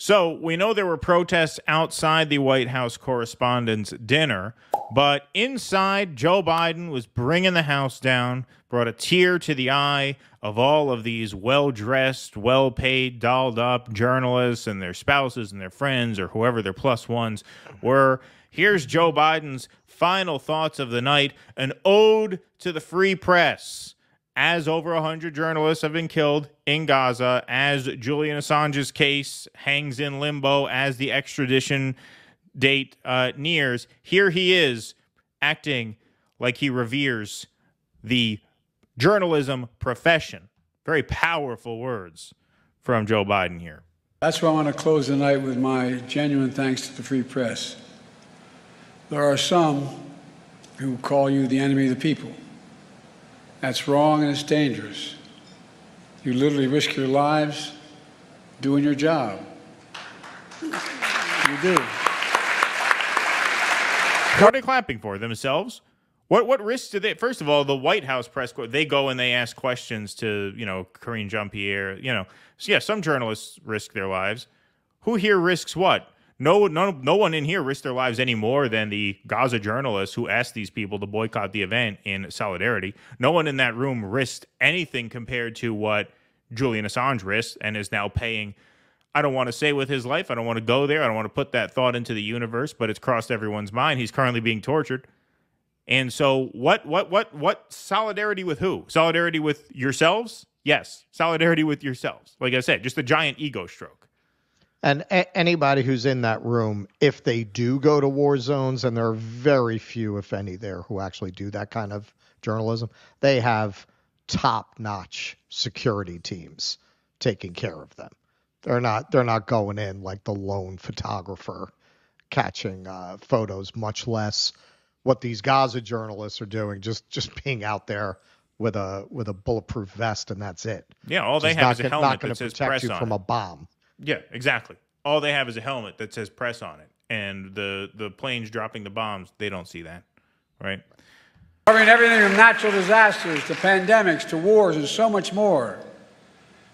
So we know there were protests outside the White House Correspondents' Dinner, but inside, Joe Biden was bringing the house down, brought a tear to the eye of all of these well-dressed, well-paid, dolled-up journalists and their spouses and their friends or whoever their plus ones were. Here's Joe Biden's final thoughts of the night, an ode to the free press. As over 100 journalists have been killed in Gaza, as Julian Assange's case hangs in limbo as the extradition date nears, here he is acting like he reveres the journalism profession. Very powerful words from Joe Biden here. That's why I want to close the night with my genuine thanks to the free press. There are some who call you the enemy of the people. That's wrong and it's dangerous. You literally risk your lives doing your job. You do. What are they clapping for? Themselves? What risks do they? First of all, the White House press corps, they go and they ask questions to, Karine Jean-Pierre. So yeah, some journalists risk their lives. Who here risks what? No one in here risks their lives any more than the Gaza journalists who asked these people to boycott the event in solidarity. No one in that room risked anything compared to what Julian Assange risked and is now paying. I don't want to say with his life. I don't want to go there. I don't want to put that thought into the universe, but it's crossed everyone's mind. He's currently being tortured. And so what solidarity with who? Solidarity with yourselves? Yes. Solidarity with yourselves. Like I said, just a giant ego stroke. And anybody who's in that room, if they do go to war zones, and there are very few, if any, there who actually do that kind of journalism, they have top-notch security teams taking care of them. They're not going in like the lone photographer catching photos, much less what these Gaza journalists are doing, just being out there with a bulletproof vest, and that's it. Yeah, all they have is a helmet that says protect press you on from it. a bomb. Yeah, exactly. All they have is a helmet that says press on it. And the planes dropping the bombs, they don't see that, right? Covering everything from natural disasters to pandemics to wars and so much more.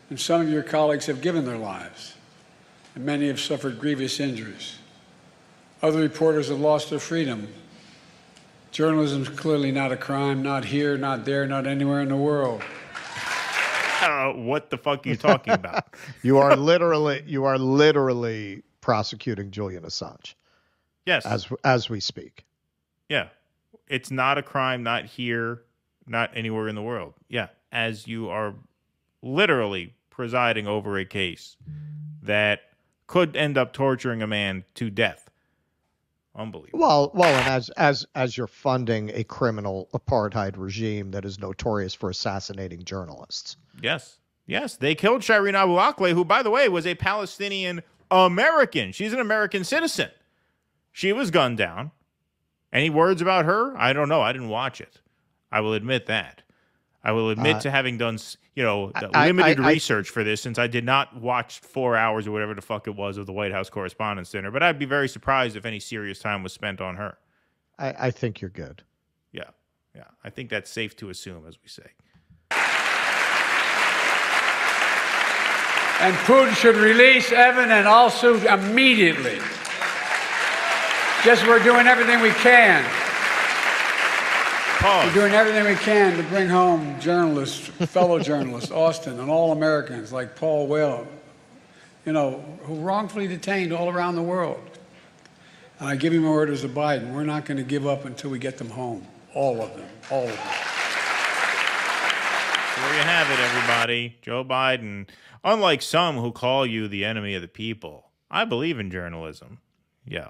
And some of your colleagues have given their lives, and many have suffered grievous injuries. Other reporters have lost their freedom. Journalism is clearly not a crime, not here, not there, not anywhere in the world. What the fuck are you talking about? You are literally prosecuting Julian Assange. Yes. As we speak. Yeah. It's not a crime, not here, not anywhere in the world. Yeah. As you are literally presiding over a case that could end up torturing a man to death. Unbelievable. Well, and as you're funding a criminal apartheid regime that is notorious for assassinating journalists. Yes. They killed Shireen Abu Akleh, who, by the way, was a Palestinian American. She's an American citizen. She was gunned down. Any words about her? I don't know. I didn't watch it. I will admit that. I will admit to having done, limited research for this, since I did not watch 4 hours or whatever the fuck it was of the White House Correspondents' Dinner. But I'd be very surprised if any serious time was spent on her. I think you're good. Yeah. I think that's safe to assume, as we say. And Putin should release Evan and also immediately. We're doing everything we can. Pause. We're doing everything we can to bring home journalists, fellow journalists, Austin, and all Americans like Paul Whelan, who wrongfully detained all around the world. And I give you my orders to Biden. We're not going to give up until we get them home. All of them. All of them. There you have it, everybody. Joe Biden. Unlike some who call you the enemy of the people, I believe in journalism. Yeah.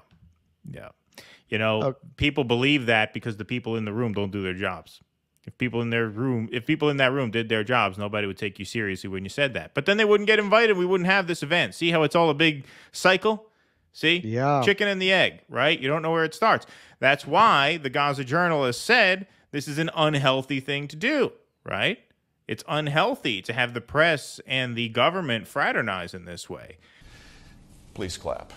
People believe that because the people in the room don't do their jobs. If people in that room did their jobs, nobody would take you seriously when you said that. But then they wouldn't get invited. We wouldn't have this event. See how it's all a big cycle? See? Yeah. Chicken and the egg, right? You don't know where it starts. That's why the Gaza journalist said this is an unhealthy thing to do, right? It's unhealthy to have the press and the government fraternize in this way. Please clap.